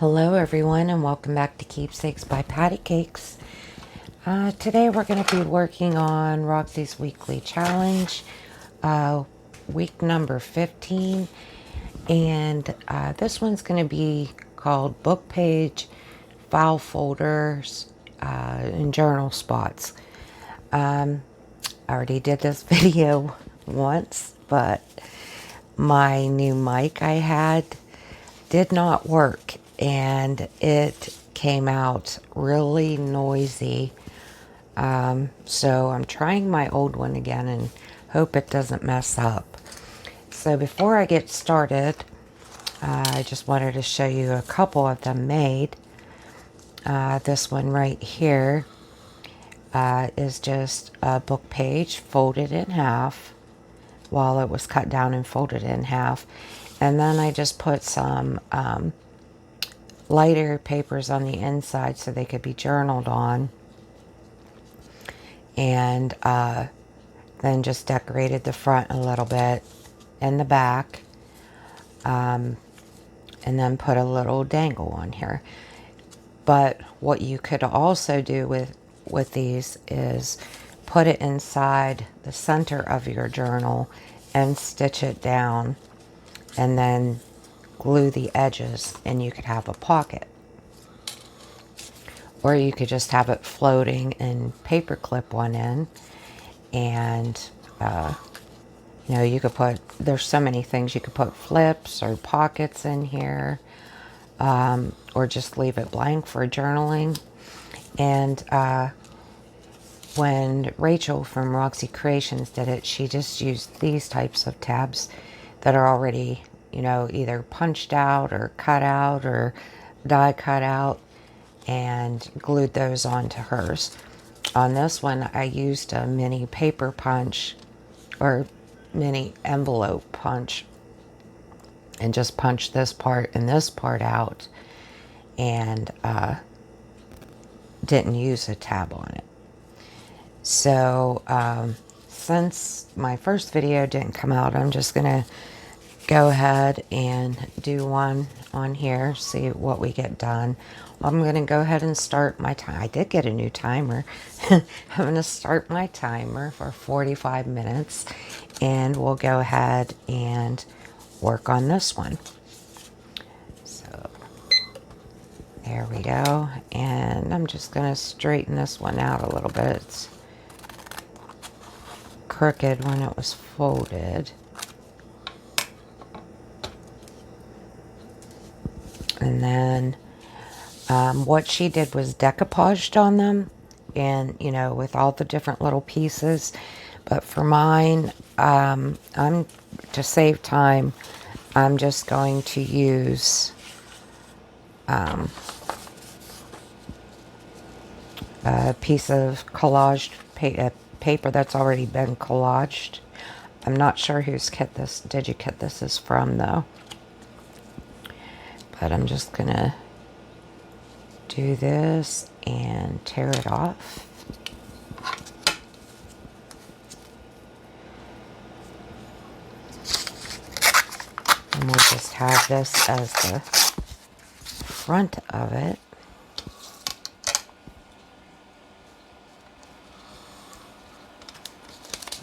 Hello everyone and welcome back to Keepsakes by Patty Cakes. Today we're going to be working on Roxy's weekly challenge, week number 15, and this one's going to be called book page, file folders, and journal spots. I already did this video once, but my new mic I had did not work and it came out really noisy. So I'm trying my old one again and hope it doesn't mess up. So before I get started, I just wanted to show you a couple of them made. This one right here is just a book page folded in half while it was cut down and folded in half. And then I just put some lighter papers on the inside so they could be journaled on. And then just decorated the front a little bit and the back. And then put a little dangle on here. But what you could also do with these is put it inside the center of your journal and stitch it down and then glue the edges and you could have a pocket. Or you could just have it floating and paper clip one in. And, you know, you could put, there's so many things. You could put flips or pockets in here. Or just leave it blank for journaling. And when Rachel from Roxy Creations did it, she just used these types of tabs that are already, you know, either punched out or cut out or die cut out, and glued those onto hers. On this one, I used a mini paper punch or mini envelope punch and just punched this part and this part out, and didn't use a tab on it. So since my first video didn't come out, I'm just gonna go ahead and do one on here, see what we get done. I'm gonna go ahead and start my time. I did get a new timer. I'm gonna start my timer for 45 minutes and we'll go ahead and work on this one. So there we go. And I'm just gonna straighten this one out a little bit. It's crooked when it was folded. And then what she did was decoupaged on them, and you know, with all the different little pieces. But for mine, I'm to save time, I'm just going to use a piece of collaged paper that's already been collaged. I'm not sure whose kit this DigiKit this is from though. But I'm just gonna do this and tear it off. And we'll just have this as the front of it.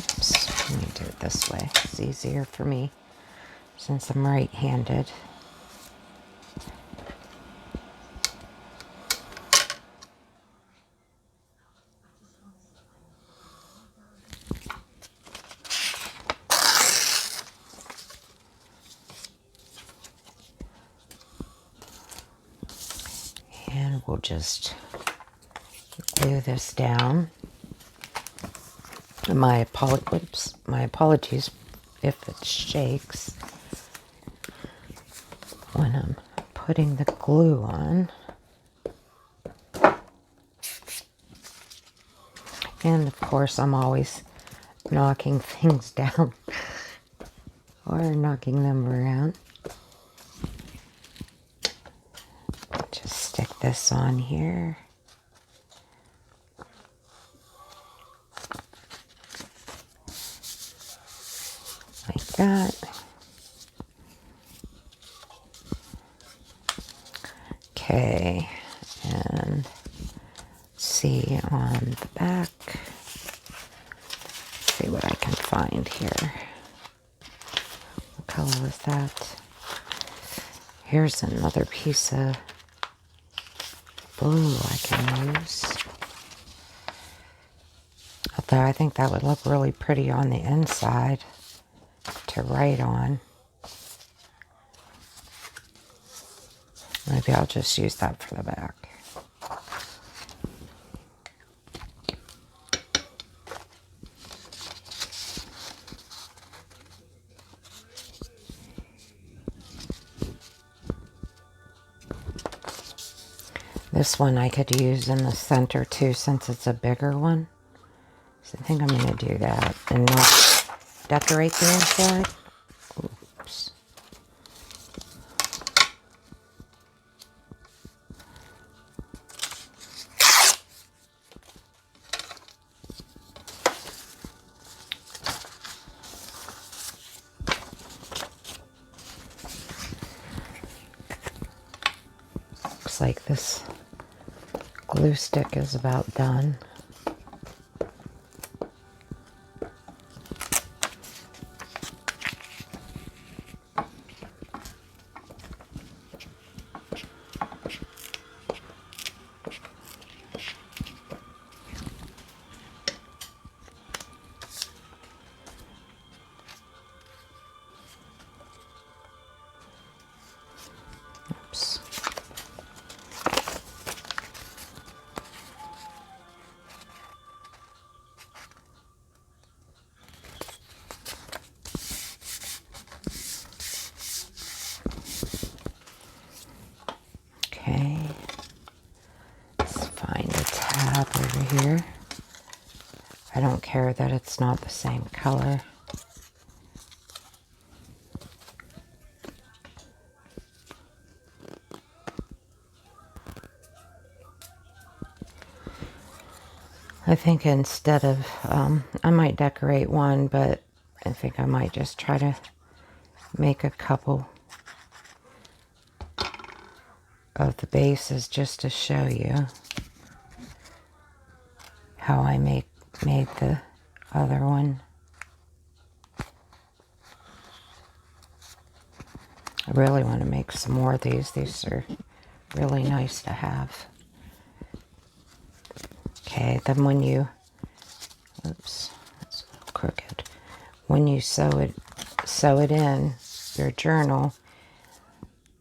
Oops, let me do it this way. It's easier for me since I'm right-handed. And we'll just glue this down. My apologies if it shakes when I'm putting the glue on. And of course, I'm always knocking things down or knocking them around. Just stick this on here. Like that. Okay, and see on the back. See what I can find here. What color was that? Here's another piece of blue I can use. Although I think that would look really pretty on the inside to write on. Maybe I'll just use that for the back. This one I could use in the center too, since it's a bigger one. So I think I'm going to do that and not decorate the inside. Oops. Looks like this glue stick is about done. Oops. Okay, let's find a tab over here. I don't care that it's not the same color. I think instead of, I might decorate one, but I think I might just try to make a couple of the bases just to show you how I made the other one. I really want to make some more of these. These are really nice to have. Okay, then when you, oops, that's crooked. When you sew it in your journal,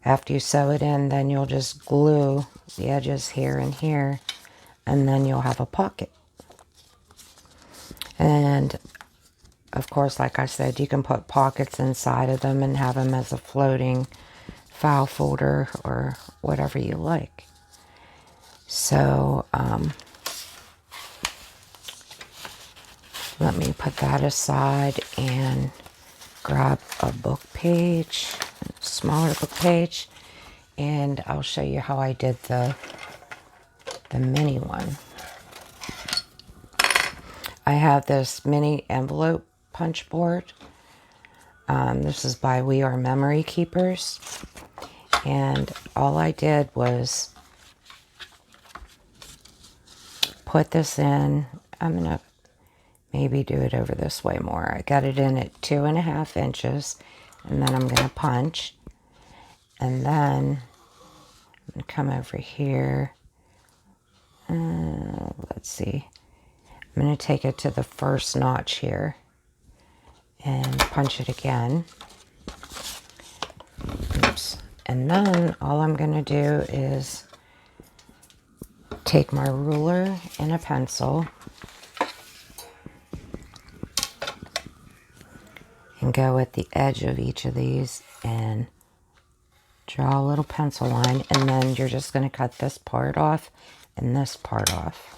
after you sew it in, then you'll just glue the edges here and here, and then you'll have a pocket. And of course, like I said, you can put pockets inside of them and have them as a floating file folder or whatever you like. So, let me put that aside and grab a book page, a smaller book page, and I'll show you how I did the mini one. I have this mini envelope punch board. This is by We Are Memory Keepers. And all I did was put this in. I'm going to maybe do it over this way more. I got it in at 2.5 inches. And then I'm going to punch. And then I'm going to come over here. Let's see. I'm going to take it to the first notch here and punch it again. Oops. And then all I'm going to do is take my ruler and a pencil and go at the edge of each of these and draw a little pencil line, and then you're just going to cut this part off and this part off.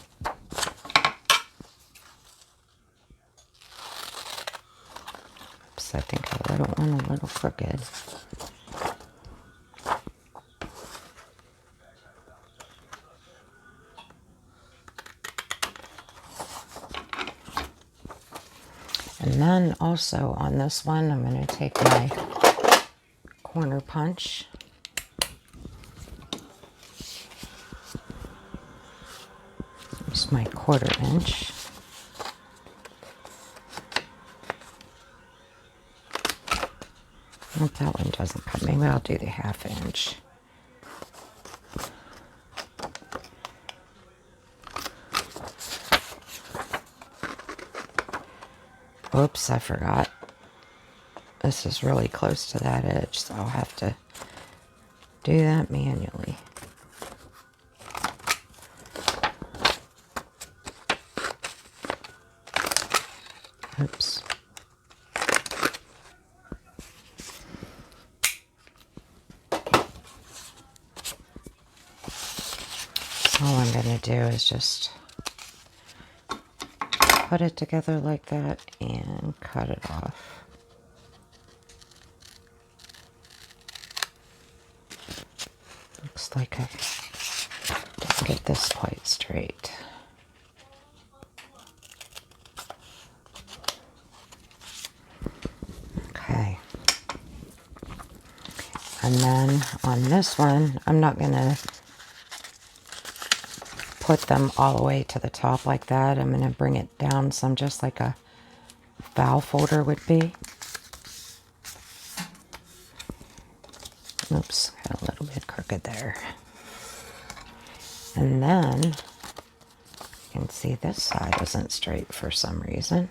I think I wrote one a little crooked. And then also on this one, I'm going to take my corner punch. Here's my 1/4 inch. Well, that one doesn't cut. Maybe I'll do the 1/2 inch. Oops, I forgot. This is really close to that edge, so I'll have to do that manually. Oops. All I'm going to do is just put it together like that and cut it off. Looks like I didn't get this quite straight. Okay. And then on this one, I'm not going to put them all the way to the top like that. I'm going to bring it down some, just like a file folder would be. Oops, got a little bit crooked there. And then you can see this side isn't straight for some reason.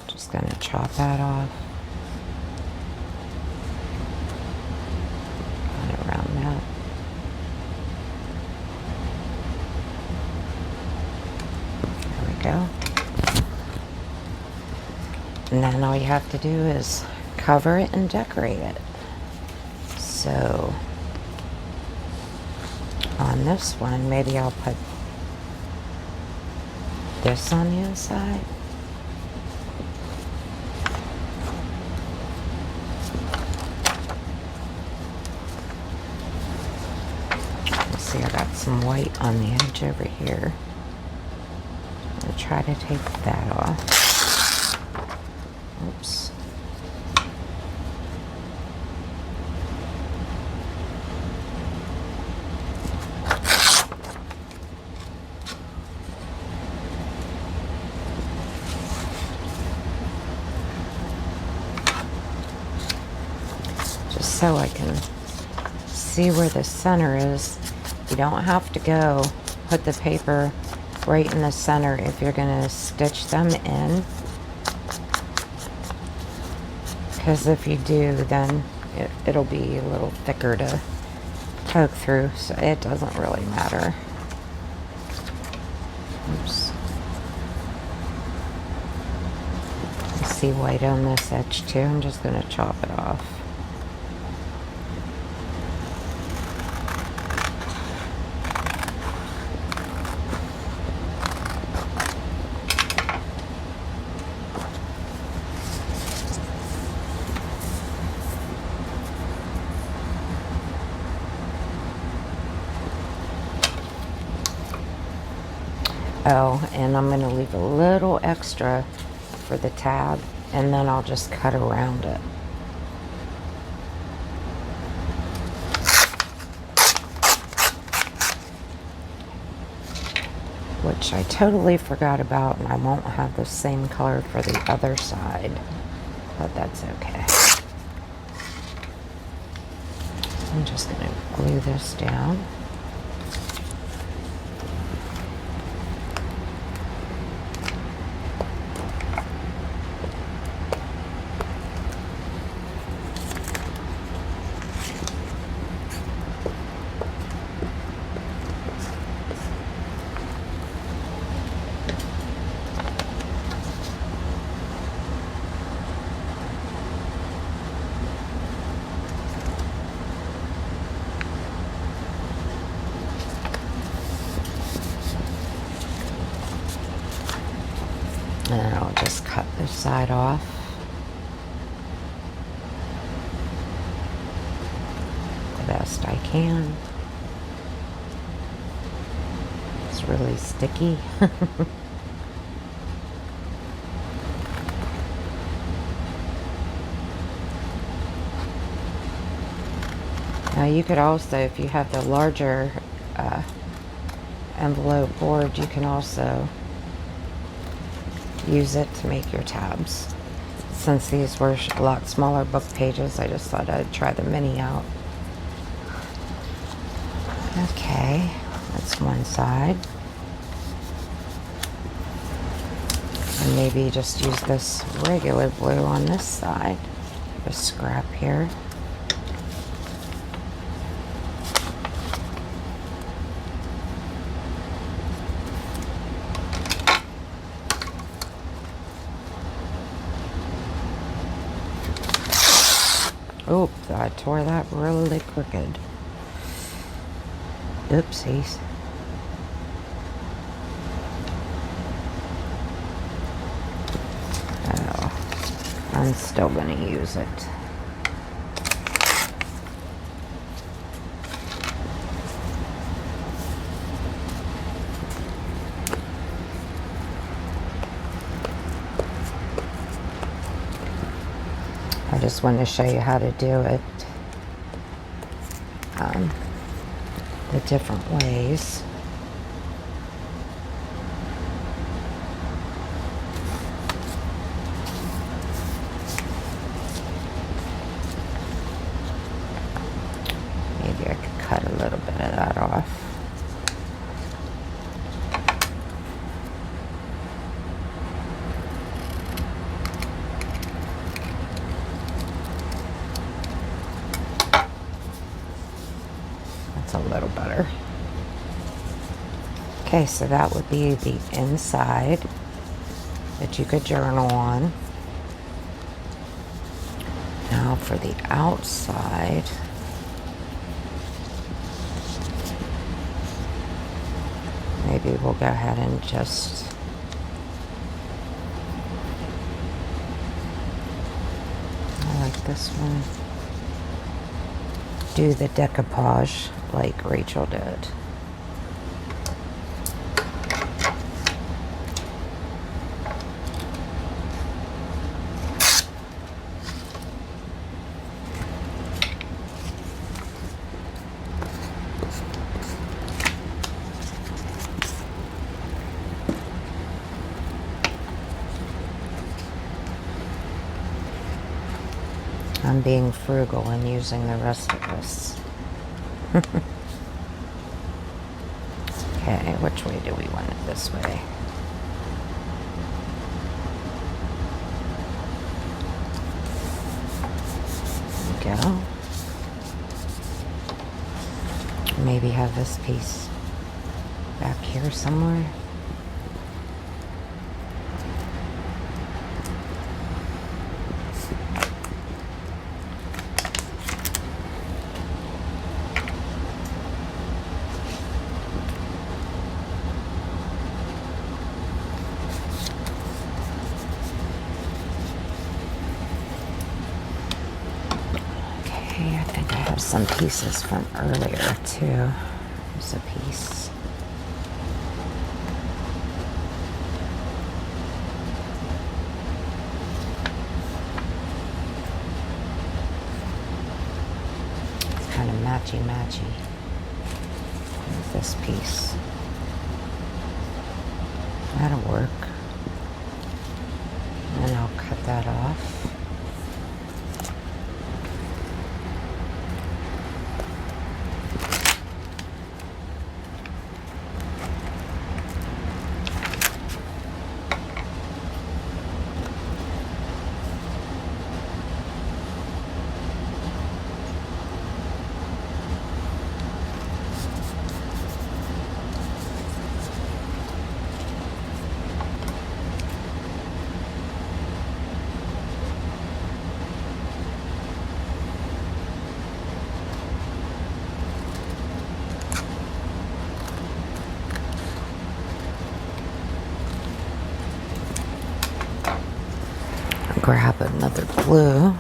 Just going to chop that off. Kind of around that. There we go. And then all you have to do is cover it and decorate it. So on this one, maybe I'll put this on the inside. Let's see, I got some white on the edge over here. I'm going to try to take that off. Oops. Just so I can see where the center is. You don't have to go put the paper right in the center if you're going to stitch them in. Because if you do, then it'll be a little thicker to poke through, so it doesn't really matter. Oops. I see white on this edge too. I'm just going to chop it off. Oh, and I'm going to leave a little extra for the tab, and then I'll just cut around it. Which I totally forgot about, and I won't have the same color for the other side, but that's okay. I'm just going to glue this down. And then I'll just cut this side off. The best I can. It's really sticky. Now you could also, if you have the larger envelope board, you can also use it to make your tabs. Since these were a lot smaller book pages, I just thought I'd try the mini out. Okay, that's one side. And maybe just use this regular blue on this side. A scrap here. Oh, I tore that really crooked. Oopsies. Oh, I'm still going to use it. I just want to show you how to do it the different ways. Maybe I could cut a little bit of that off. A little better. Okay, so that would be the inside that you could journal on. Now for the outside, maybe we'll go ahead and just I like this one. Do the decoupage like Rachel did. I'm being frugal and using the rest of this. Okay, which way do we want it? This way. There we go. Maybe have this piece back here somewhere. I think I have some pieces from earlier too. There's a piece. It's kind of matchy-matchy with this piece. That'll work. And I'll cut that off. Grab another glue.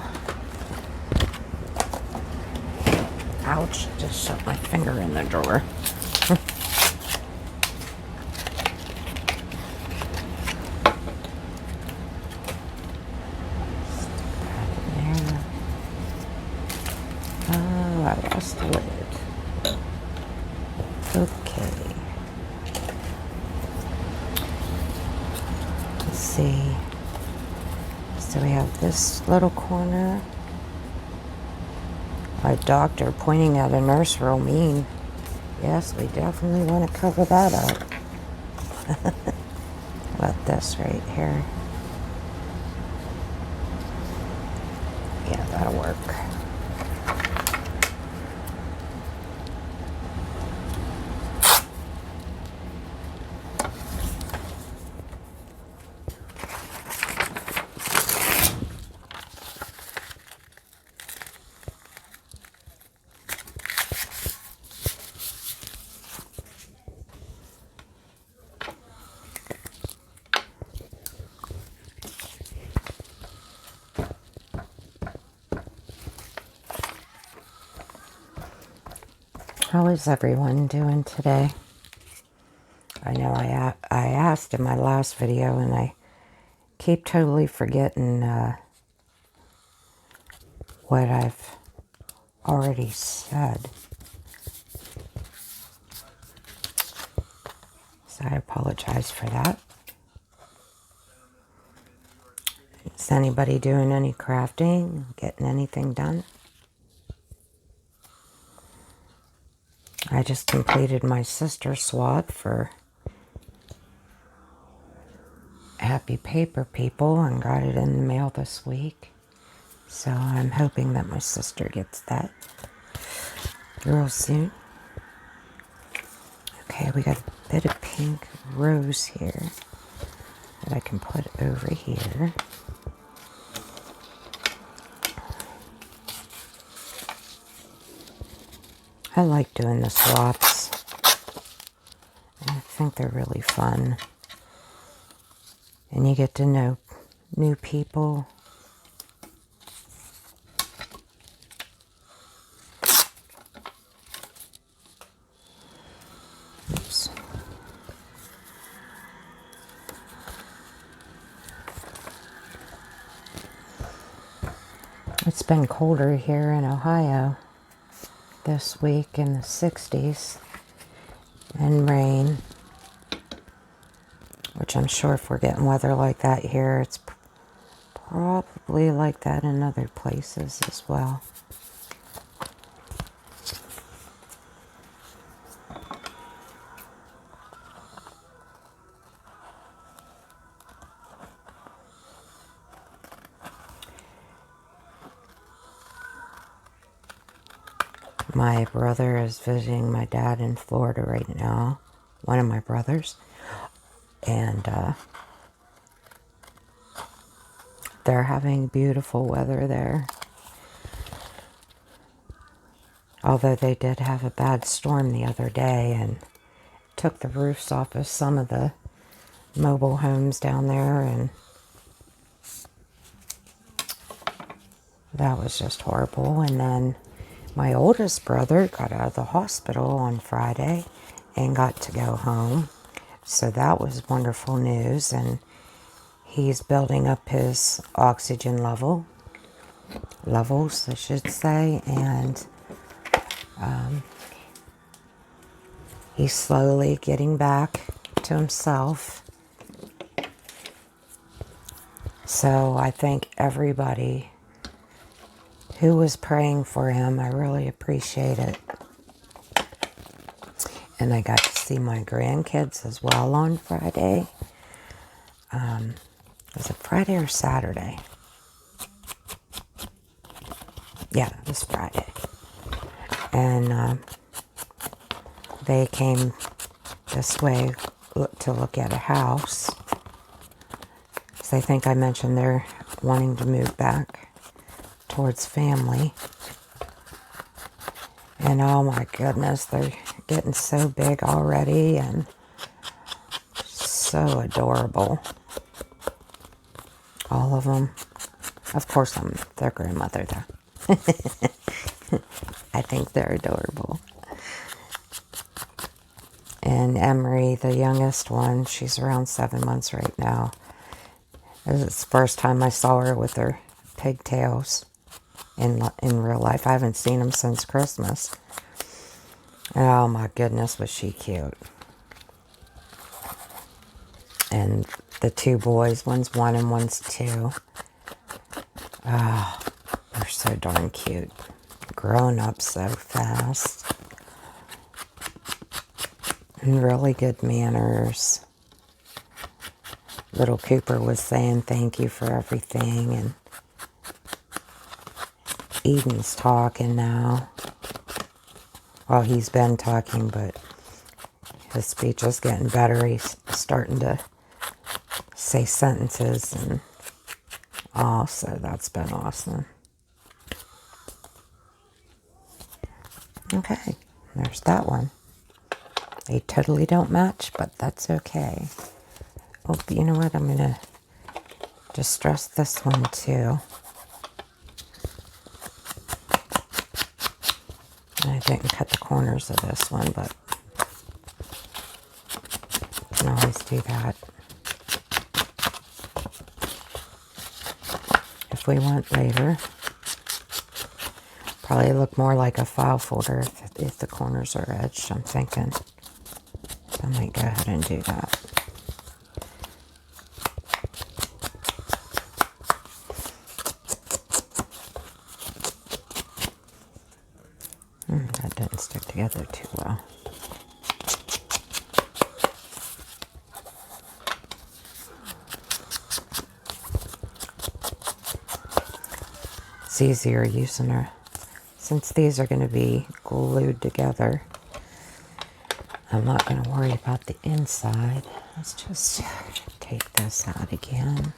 Ouch, just shut my finger in the drawer. Oh, I lost the lid. Okay. Let's see. So we have this little corner. A doctor pointing at a nurse real mean. Yes, we definitely want to cover that up. How about this right here? Yeah, that'll work. How is everyone doing today? I know I asked in my last video, and I keep totally forgetting what I've already said. So I apologize for that. Is anybody doing any crafting? Getting anything done? I just completed my sister swap for Happy Paper People and got it in the mail this week. So I'm hoping that my sister gets that real soon. Okay, we got a bit of pink rose here that I can put over here. I like doing the swaps. I think they're really fun. And you get to know new people. Oops. It's been colder here in Ohio this week, in the 60s, and rain, which I'm sure if we're getting weather like that here, it's probably like that in other places as well. My brother is visiting my dad in Florida right now, one of my brothers, and they're having beautiful weather there. Although they did have a bad storm the other day and took the roofs off of some of the mobile homes down there, and that was just horrible. And then my oldest brother got out of the hospital on Friday and got to go home. So that was wonderful news. And he's building up his oxygen levels, I should say. And he's slowly getting back to himself. So I thank everybody who was praying for him. I really appreciate it. And I got to see my grandkids as well on Friday. Was it Friday or Saturday? Yeah, it was Friday. And they came this way to look at a house. So I think I mentioned they're wanting to move back towards family. And oh my goodness, they're getting so big already and so adorable. All of them. Of course, I'm their grandmother, though. I think they're adorable. And Emery, the youngest one, she's around 7 months right now. It's the first time I saw her with her pigtails in real life. I haven't seen them since Christmas. Oh my goodness, was she cute. And the two boys, one's 1 and one's 2. Oh, they're so darn cute. Growing up so fast. And really good manners. Little Cooper was saying thank you for everything, and Eden's talking now. Well, he's been talking, but his speech is getting better. He's starting to say sentences and all, so that's been awesome. Okay, there's that one. They totally don't match, but that's okay. Oh, you know what? I'm going to distress this one too. I didn't cut the corners of this one, but I can always do that if we want later. Probably look more like a file folder if the corners are edged, I'm thinking. I might go ahead and do that. That didn't stick together too well. It's easier using her. Since these are going to be glued together, I'm not going to worry about the inside. Let's just take this out again.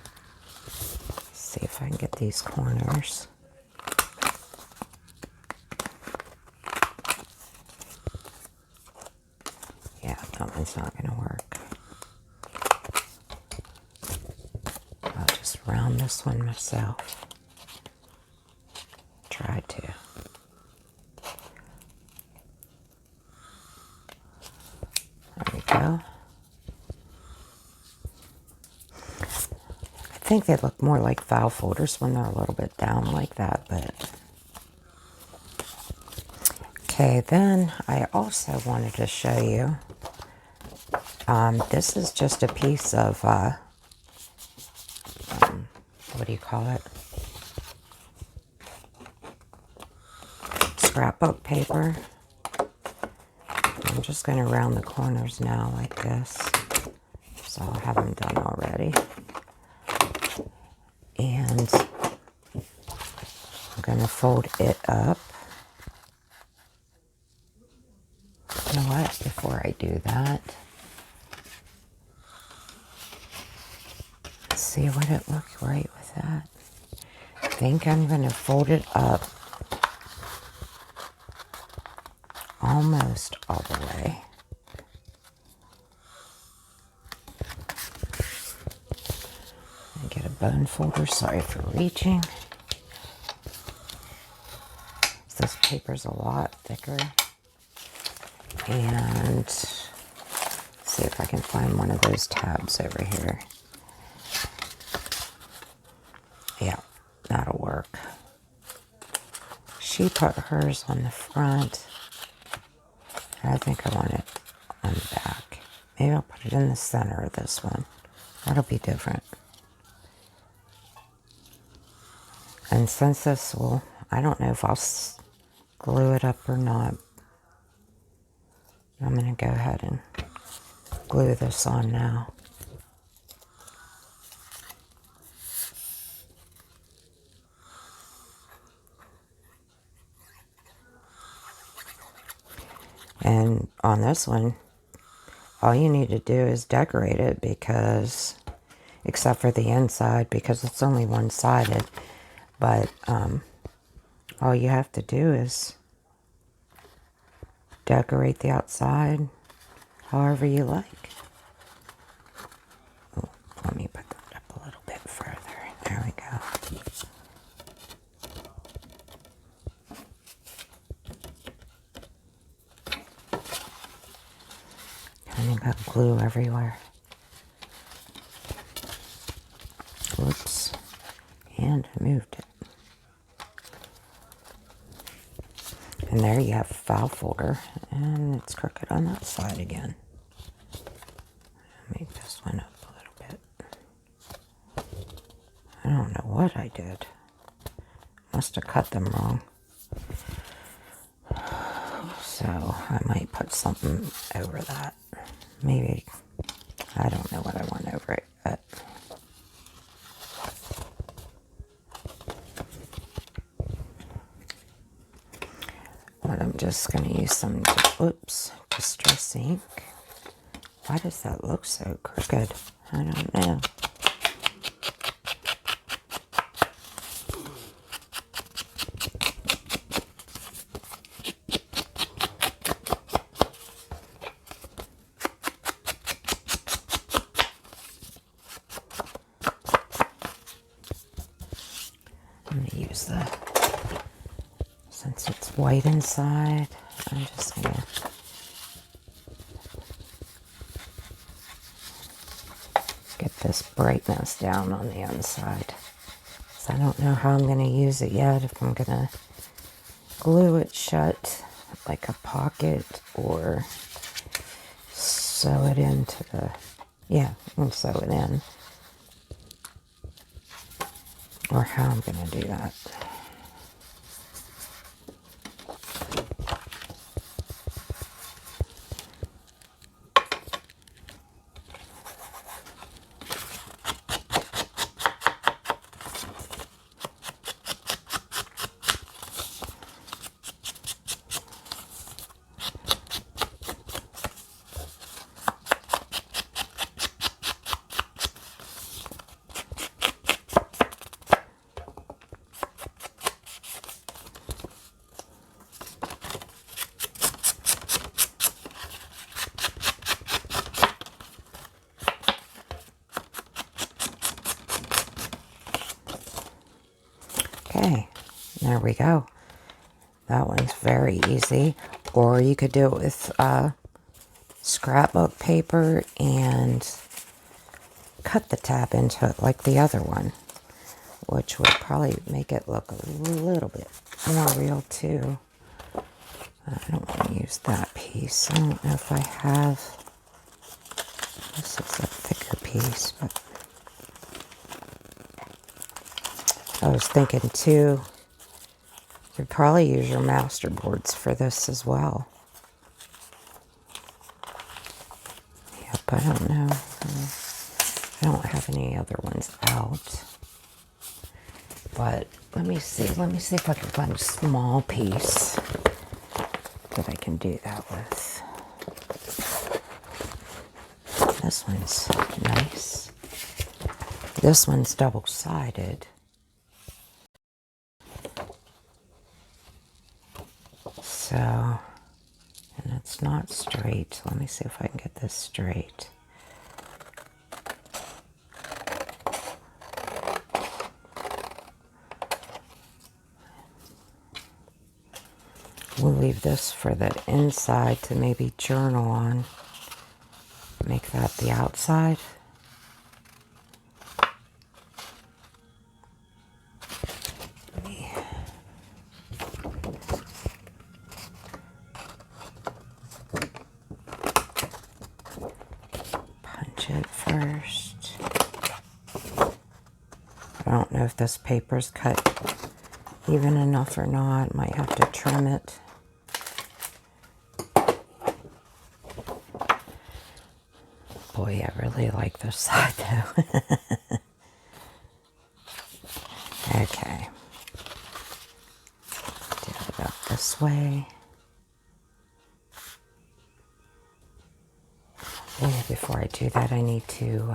See if I can get these corners. Yeah, that one's not going to work. I'll just round this one myself. Try to. There we go. I think they look more like file folders when they're a little bit down like that, but... Okay, then I also wanted to show you, this is just a piece of, what do you call it? Scrapbook paper. I'm just going to round the corners now like this, so I'll have them done already. And I'm going to fold it up. You know what? Before I do that, let's see what it looks right with that. I think I'm going to fold it up almost all the way. And get a bone folder. Sorry for reaching. This paper's a lot thicker. And see if I can find one of those tabs over here. Yeah, that'll work. She put hers on the front. I think I want it on the back. Maybe I'll put it in the center of this one. That'll be different. And since this will, I don't know if I'll glue it up or not. I'm going to go ahead and glue this on now. And on this one, all you need to do is decorate it because, except for the inside, because it's only one-sided. But all you have to do is decorate the outside however you like. Oh, let me put that up a little bit further. There we go. Kind of got glue everywhere. Whoops. And I moved it. And there you have a file folder, and it's crooked on that side again. Make this one up a little bit. I don't know what I did. Must have cut them wrong. So I might put something over that. Maybe, I don't know what I want over it yet. But I'm just going to use some, distress ink. Why does that look so crooked? I don't know. I'm going to use since it's white inside, I'm just going to get this brightness down on the inside. So I don't know how I'm going to use it yet, if I'm going to glue it shut like a pocket or sew it into the, and sew it in. Or how I'm going to do that. Okay, there we go. That one's very easy. Or you could do it with scrapbook paper and cut the tab into it like the other one, which would probably make it look a little bit more real too. I don't want to use that piece. I don't know if I have. This is a thicker piece, but I was thinking too, you could probably use your master boards for this as well. Yep, I don't know. I don't have any other ones out. But let me see if I can find a small piece that I can do that with. This one's nice. This one's double-sided. So, and it's not straight. Let me see if I can get this straight. We'll leave this for the inside to maybe journal on. Make that the outside. Punch it first. I don't know if this paper's cut even enough or not. Might have to trim it. Boy, I really like this side though. Okay. Do it up this way. Yeah, before I do that, I need to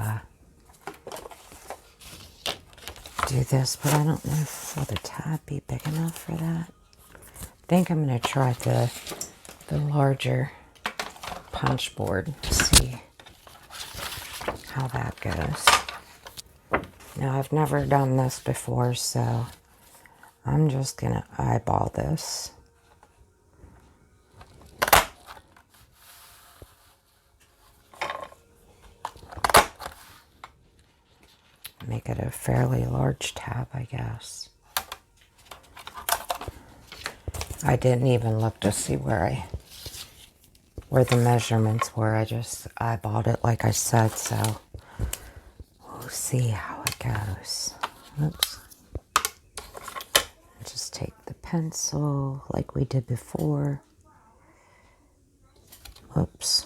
do this, but I don't know if will the tab be big enough for that. I think I'm going to try the larger punch board, see how that goes. Now, I've never done this before, so I'm just going to eyeball this. Make it a fairly large tab, I guess. I didn't even look to see where the measurements were. I just eyeballed it like I said, so we'll see how it goes. Oops. Just take the pencil like we did before. Oops.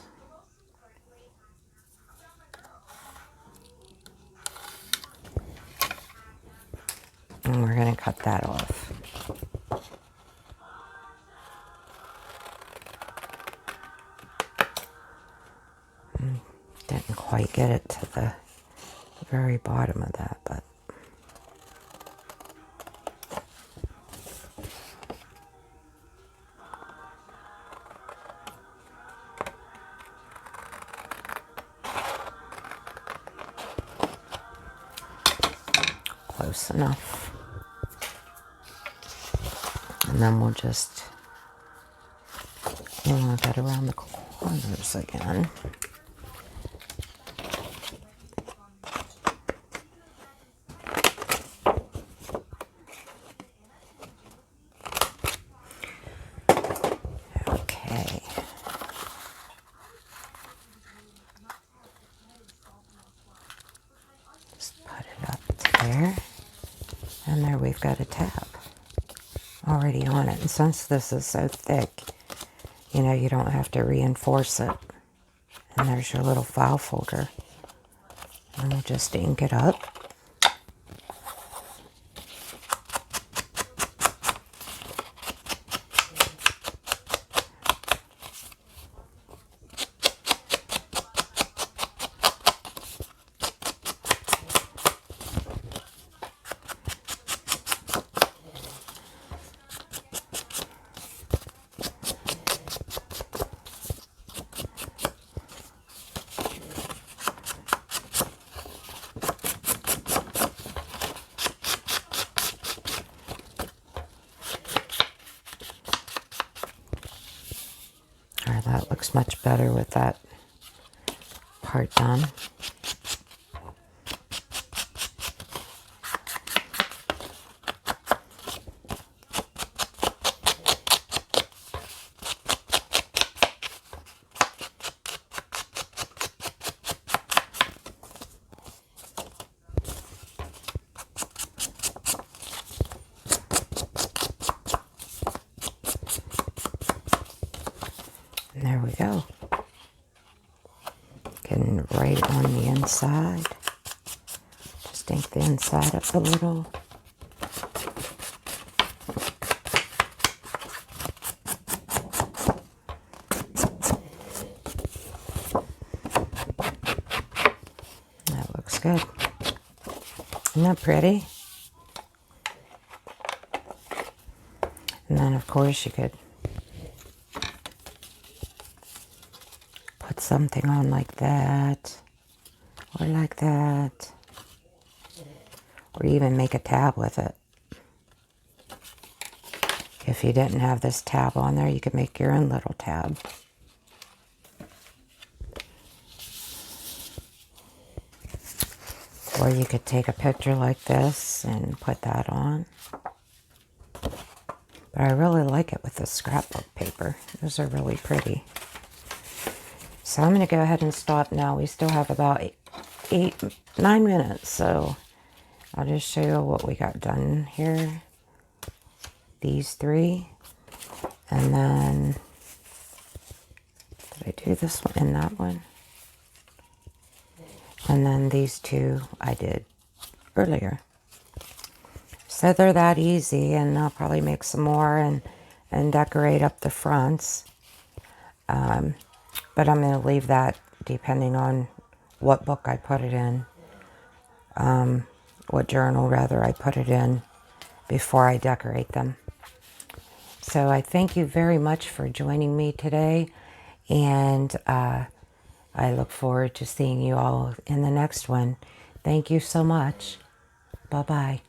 And we're going to cut that off. Didn't quite get it to the very bottom of that, but close enough. And then we'll just get around the corners again. Okay. Just put it up there. And there we've got a tab already on it. And since this is so thick, you don't have to reinforce it. And there's your little file folder. And we'll just ink it up. All right, that looks much better with that part done. And there we go. Getting right on the inside. Just ink the inside up a little. That looks good. Isn't that pretty? And then, of course, you could put something on like that, or like that, or even make a tab with it. If you didn't have this tab on there, you could make your own little tab. Or you could take a picture like this and put that on. But I really like it with the scrapbook paper. Those are really pretty. So I'm going to go ahead and stop now. We still have about 9 minutes. So I'll just show you what we got done here. These 3. And then, did I do this one and that one? And then these 2 I did earlier. So they're that easy, and I'll probably make some more and decorate up the fronts. But I'm going to leave that depending on what book I put it in. What journal, rather, I put it in before I decorate them. So I thank you very much for joining me today. And I look forward to seeing you all in the next one. Thank you so much. Bye-bye.